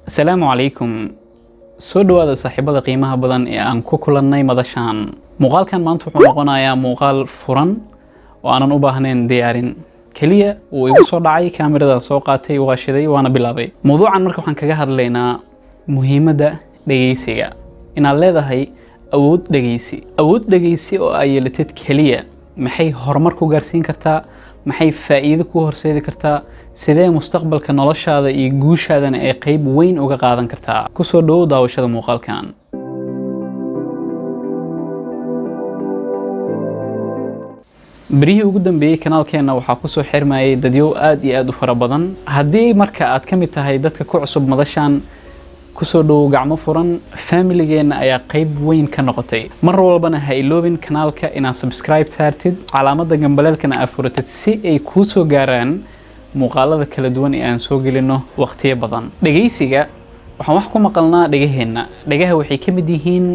السلام عليكم. soo dhawaada saaxiibada qiimaha badan ee aan ku kulannay madashaan. Muuqaalkan maanta wuxuu noqonayaa muuqaal furan oo aanan u baahnayn diyaarin. Kaliya uu igu soo dhacay kaamirada soo qaatay waa shiday waana bilaabay. Mawduucan marka waxaan kaga hadlaynaa muhiimadda dhageysiga. Inaad leedahay awood dhageysi. Awood dhageysi oo ay yeelatid kaliya maxay horumar ku gaarsiin kartaa? maxay faa'iido ku horseedi kartaa? sidee mustaqbalka noloshaada iyo guushaadana ay qayb weyn uga qaadan kartaa? ku soo dhawow daawashada muuqaalkan. بريه ugu dambeeyay kanaalkeena waxaa ku soo xirmayay dadyo aad iyo aad u fara badan. Haddii marka aad ka mid tahay dadka ku cusub madashaan, ku soo dhawow gacmo furan. Familigeena ayaa qayb weyn ka noqotay. Mar walbana ha iloobin kanaalka inaad subscribe saartid, calaamadda gambaleelkana aad furatid si ay kuu soo gaaraan muuqaalada kala duwan ee aan soo gelino waqtiyo badan. Dhageysiga waxaan wax ku maqalnaa dhagaheena. Dhagaha waxay ka mid yihiin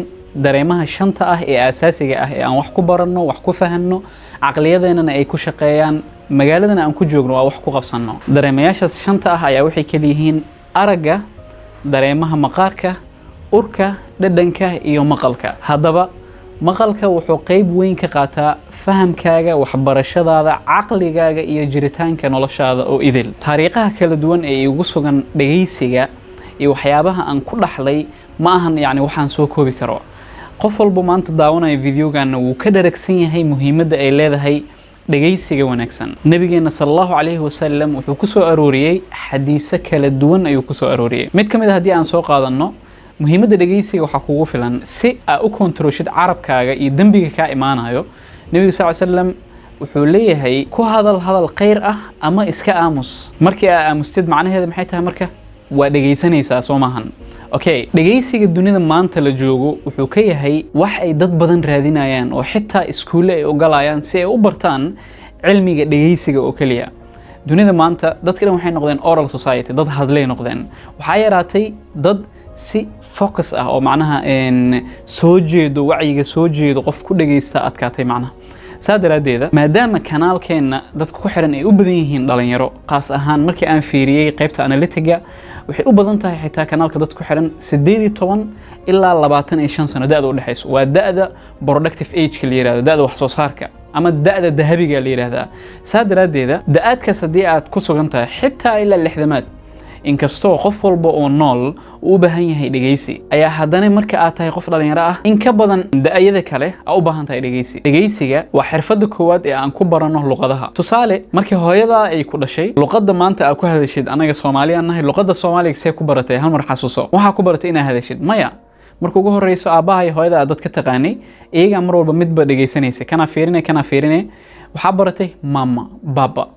dareemaha shanta ah ee asaasiga ah ee aan wax ku baranno, wax ku fahanno, caqliyadeennana ay ku shaqeeyaan, magaaladana aan ku joogno waa wax ku qabsanno. Dareemayaashaas shanta ah ayaa waxay kala yihiin aragga, dareemaha maqaarka, urka, dhadhanka iyo maqalka. Haddaba maqalka wuxuu qayb weyn ka qaataa fahamkaaga, waxbarashadaada, caqligaaga iyo jiritaanka noloshaada oo idil. Taariikhaha kala duwan ee igu sugan dhageysiga iyo waxyaabaha aan ku dhaxlay ma ahan waxaan soo koobi karo. qof walba maanta daawanaya videogan wuu ka dharagsan yahay muhiimadda ay leedahay dhageysiga wanaagsan. nabigeena sallallahu alayhi wasallam wuxuu ku soo arooriyay xadiis kala duwan ayuu ku soo arooriyay. mid kamid ah haddii aan soo qaadanno, muhiimadda dhageysiga waxaa kugu filan si aad u kontrolshid carabkaaga iyo dambiga ka imaanayo. nabiga sallallahu alayhi wasallam wuxuu leeyahay ku hadal khayr ah ama iska aamus. markii aad aamustid macnaheedu maxay tahay? marka waa dhageysanaysaa soo maahan. okay, dhageysiga dunida maanta la joogo wuxuu ka yahay wax ay dad badan raadinayaan oo xitaa iskuulle ay ogalayaan si ay u bartaan cilmiga dhageysiga oo kaliya. dunida maanta dadka dhan waxay noqdeen oral society, dad hadlay noqdeen. waxaa yaraatay dad si focus ah oo macnaha soo jeedo, wacyiga soo jeedo, qof ku dhageysta adkaatay macnaha. saa daraadeeda maadaama kanaalkeena dadku ku xiran ay u badan yihiin dhalinyaro, qaas ahaan markii aan fiiriyay qaybta analytiga waxay u badan tahay xitaa kanaalka dad ku xiran 18 ilaa 25 sano da'da u dhaxayso. waa da'da productive age ka la yiraahdo, da'da wax soo saarka ama da'da dahabiga la yiraahdaa. saa daraadeeda da'aadkaas haddii aad ku sugan tahay xitaa ilaa 60aad, inkastoo qof walba oo nool u baahan yahay dhageysi, ayaa haddana marka aad tahay qof dhalinyaro ah in ka badan da'ayada kale aad u baahan tahay dhageysi. dhageysiga waa xirfadda koowaad ee aan ku baranno luqadaha. tusaale, markii hooyada ay ku dhashay, luqadda maanta aad ku hadashid, anaga Soomaaliyan nahay, luqadda Soomaaliga see ku baratay? hal mar xasuuso. waxaa ku baratay inaad hadashid? maya. marka ugu horeyso aabaha iyo hooyada aad dad ka taqaanay, iyaga mar walba midba dhageysanaysa, kana fiirine waxaa baratay mama, baba,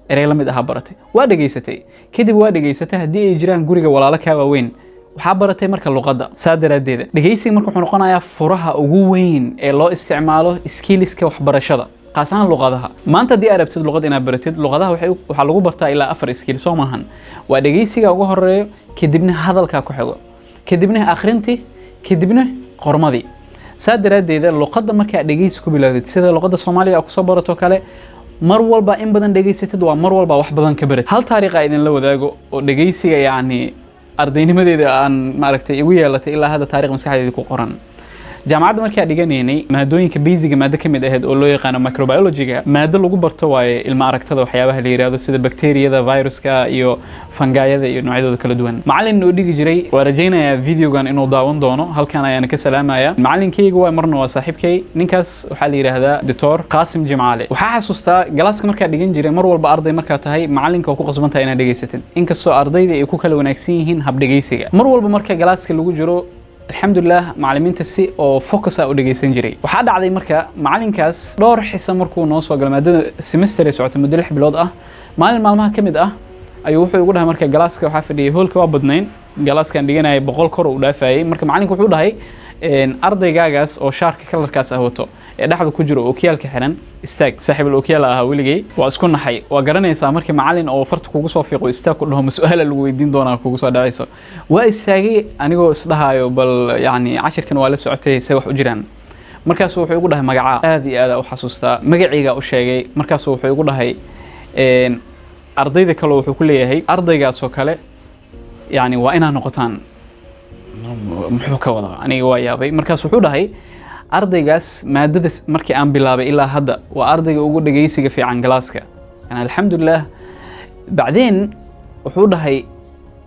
erey la mid ah baratay, waa dhageysatay. kadib waa dhageysatay haddii ay jiraan guriga walaalo ka waaweyn, waxaa baratay marka luqadda. saa daraadeeda dhageysiga marka wuxuu noqonayaa furaha ugu weyn ee loo isticmaalo skillska waxbarashada, qaas ahaan luqadaha. maanta haddii aad rabtid luqad inaad baratid, luqadaha waxaa lagu bartaa ilaa 4 skill soo maahan. waa dhageysiga ugu horeeyo, kadibna hadalka ku xigo, kadibna akhrinti, kadibna qormadii. saa daraadeeda luqadda marka aad dhageysi ku bilaawdid, sida luqadda Soomaaliga aad ku soo barato kale, mar walba in badan dhageysatid waa mar walba wax badan ka barat. hal taariikh ay idin la wadaago oo dhageysiga ardaynimadeeda aan maaragtay igu yeelatay ilaa hadda taariikh maskaxdeeda ku qoran. jaamacadda markii aan dhiganaynay, maadooyinka basiga maado ka mid ahayd oo loo yaqaan microbiology-ga, maado lagu barto waaye ilma aragtada waxyaabaha la yiraahdo sida bakteeriyada, viruska iyo fangayada iyo noocyadooda kala duwan. macallin oo dhigi jiray, waa rajaynayaa videogan inuu daawan doono, halkan ayaan ka salaamaya. macallinkayga waa marna waa saaxiibkay. ninkaas waxaa la yiraahdaa Dr. Qaasim Jimcaale. waxaa xasuustaa galaaska markaa dhigan jiray, mar walba arday markaa tahay, macallinka oo ku qasban tahay inaad dhageysatid, inkastoo ardayda ay ku kala wanaagsan yihiin hab dhageysiga. mar walba marka galaaska lagu jiro, alxamdulillah macallimiinta si oo focus ah u dhageysan jiray. waxaa dhacday marka macallinkaas dhowr xisa markuu noo soo galay, maadada semester ay socotay muddo 6 bilood ah. maalin maalmaha ka mid ah ayuu wuxuu igu dhahay, marka galaaska waxaa fadhiyay, hoolka waa badnayn, galaaskan dhiganayay 100 kor u dhaafayay. marka macallinka wuxuu dhahay ardaygaagaas oo shaarka kalarkaas ah wato ee dhaxda ku jiro oo kiyaalka xiran, istaag. saaxiib ookiyaal ah weligay waa isku naxay. waa garanaysaa markii macallin oo farta kugu soo fiiqo istaag ku dhaho, mas'aal lagu weydiin doonaa kugu soo dhacayso. waa istaagay anigoo isdhahayo bal cashirkan waa la socotay say wax u jiraan. markaas wuxuu igu dhahay magaca aad iyo aad u xasuustaa, magaciiga u sheegay. markaas wuxuu igu dhahay ardayda kale wuxuu ku leeyahay ardaygaas oo kale يعني وإنا نقطان محوكا وضع أنا ويابي مركز وحوده أرضيجاس مادة مركي أم بلابي إلا هذا وأرضيج وجود جيسي في عن جلاسكا يعني الحمد لله بعدين وحوده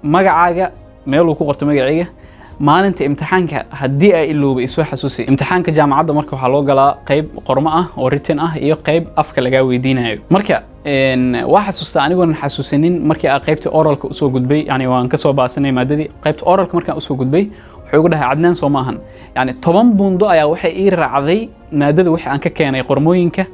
مجاعة ميلو كوقت مجاعية ما أنت امتحانك هدي إلو بيسوي حسوسي امتحانك جامعة مركو حلوق لا قيب قرمة وريتن إيه قيب أفكار لجاوي دينه مركا إن واحد سستعني وإن حسوسين مركا قيبت أورال كأسوق جدبي يعني وان كسر باسنة مادة قيبت أورال مركا أسوق جدبي وحيقولها عدنان صوماهن يعني طبعا بندق يا وحي إير عذي نادد وحي عنك كان يقرموينك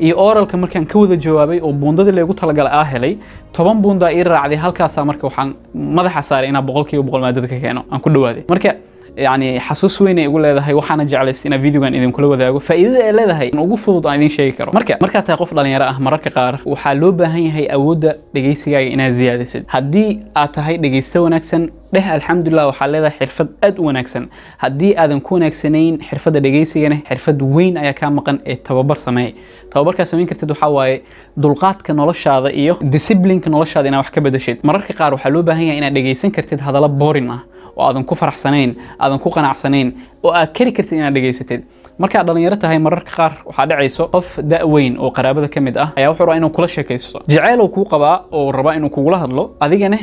أورال مركان كود الجوابي وبندق اللي يقول لقى الأهلي طبعا بندق إير عذي هالكاسة مركا وحن ماذا حصار إنا بقولك وبقول مادة كانوا عن كل وادي مركا يعني حسوس وين يقول هذا هي وحنا جعلت إن فيديو كان إذا كل وذا فإذا هذا هي نوقف فوض عايزين شيء كرو مركا تقف لنا يراه مركا قار وحلوبة هي أود دقيسي جاي إنها زيادة سد هدي أتهاي دقيسة ونكسن له الحمد لله وحال هذا حرفة أد ونكسن هدي آدم كون نكسنين حرفة دقيسي يعني حرفة وين أي كان مقن التوبر سماي توبر كسمين كرتدو حواي دلقات كنولش هذا إيوه ديسيبلين كنولش هذا إنا وحكي بدشيت مركا قار وحلوبة هي إنا دقيسين كرتد هذا لبورنا وآدم كفر حسنين آدم كوقنا حسنين وأكري كرتين دقيستيد marka dhalinyarada tahay mararka qaar waxa dhacayso qof da'weyn oo qaraabada kamid ah ayaa wuxuu rabaa inuu kula sheekaysto jacayl uu ku qabaa oo raba inuu kugula hadlo adigana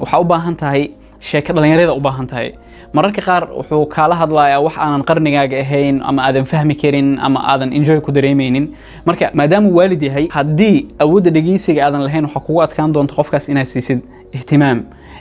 waxa u baahan tahay sheeko dhalinyarada u baahan tahay mararka qaar wuxuu kala hadlayaa wax aanan qarnigaaga ahayn ama aadan fahmi karin ama aadan enjoy ku dareemeynin marka maadaama waalid yahay hadii awoodda dhageysiga aadan lahayn waxa kugu adkaan doonto qofkaas inaad siisid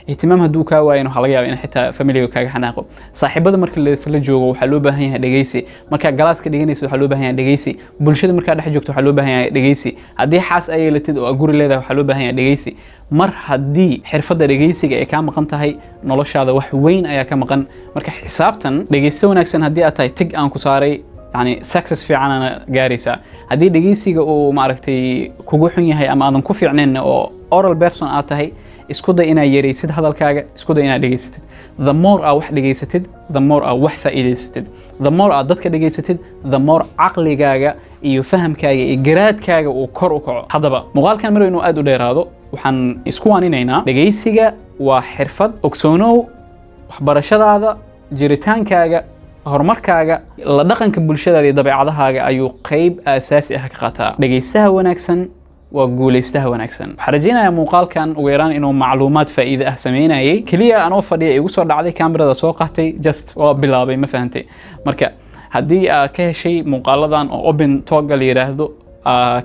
اهتمام هدوك وين حلاقي إن حتى فاميليو كاج حناقو صاحبة مركز اللي سلجوا وحلوبة هي دقيسي مركز جلاس كديجنيس وحلوبة هي دقيسي بولشة مركز حجوك وحلوبة هي دقيسي هدي حاس أي اللي تدو أقول لي ذا وحلوبة هي دقيسي مر هدي حرفة دقيسي جاي كام مقن تهي نلاش هذا وحوين أي كام مقن مركز حسابتن دقيسي ونكسن هدي أتاي تج أنكو صاري يعني سكسس في عنا جاريسة هدي دقيسي ومعرفتي كوجوحني هي أما أنا كوفي عننا أو أورال بيرسون أتاي isku day inaad yareysid hadalkaaga isku day inaad dhageysatid the more aad wax dhageysatid the more aad wax faa'iideysatid the more aad dadka dhageysatid the more aqligaaga iyo fahamkaaga iyo garaadkaaga uu kor u kaco hadaba muuqaalkan mar inuu aad u dheeraado waxaan isku waaninaynaa dhageysiga waa xirfad ogsoonow waxbarashadaada jiritaankaaga horumarkaaga la dhaqanka bulshadaada iyo dabeecadahaaga ayuu qayb aasaasi ah ka qaataa dhageystaha wanaagsan وقوليستها ونكسن حرجينا يا مقال كان ويران إنه معلومات فائدة أحسمينا أي كليا أنا وفدي يوصل عليه كاميرا سوقتي جست وبلابي ما فهمتي مركا هدي كهشي مقالدان أو أوبن توجل يرهدو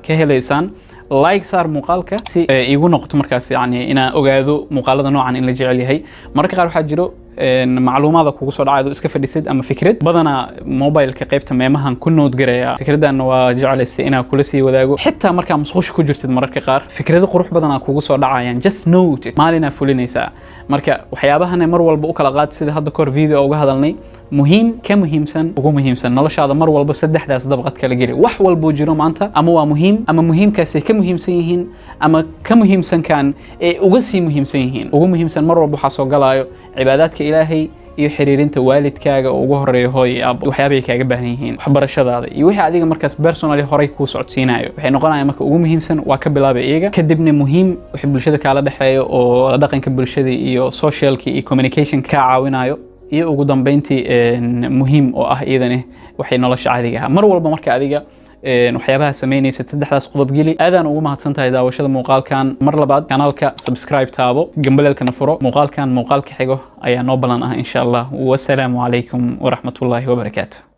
كهليسان لايك صار مقالك سي يقول نقطة مركز يعني أنا أجاذو مقالدان نوعا إن اللي جعلي هي مركا قالوا حجرو معلومات كوكو سو دعايدو اسكا فديسيد اما فكرت بدنا موبايل كقيبته ميمهان كنو دغريا فكرتان waa jeclaysi ina kula sii wadaago xitaa marka masquush ku jirtid mararka qaar fikrado qurux badan kuugu soo dhacayaan just note it maalina fulinaysa marka waxyaabahan mar walba u kala qaad sida hadda kor video uga hadalnay muhiim ka muhiimsan ugu muhiimsan noloshaada mar walba saddexdaas dabaqad kala geli wax walba jiro maanta ama waa muhiim ama muhiimkaasi ka muhiimsan yihiin ama ka muhiimsan kan ee uga sii muhiimsan yihiin ugu muhiimsan mar walba waxa soo galaayo cibaadaadka ilaahay iyo xiriirinta waalidkaaga ugu horeeyo hooy aab waxyaabay kaaga baahan yihiin waxbarashadaada iyo wixii adiga markaas personally horay ku socodsiinayo waxay noqonayaan marka ugu muhiimsan waa ka bilaabay iyaga kadibna muhiim wixii bulshada kala dhaxeeyo oo dhaqanka bulshada iyo socialki iyo communication ka caawinayo iyo ugu dambeyntii muhiim oo ah iyadana waxay nolosha caadiga ah mar walba marka adiga waxyaabaha sameynaysa saddexdaas qodob geli aadaan ugu mahadsantahay daawashada muuqaalkan mar labaad kanaalka subscribe taabo gambalelkana furo muuqaalkan muuqaalka xigo ayaa noo balan ah insha Allah wassalaamu calaykum waraxmatullaahi wabarakaatuh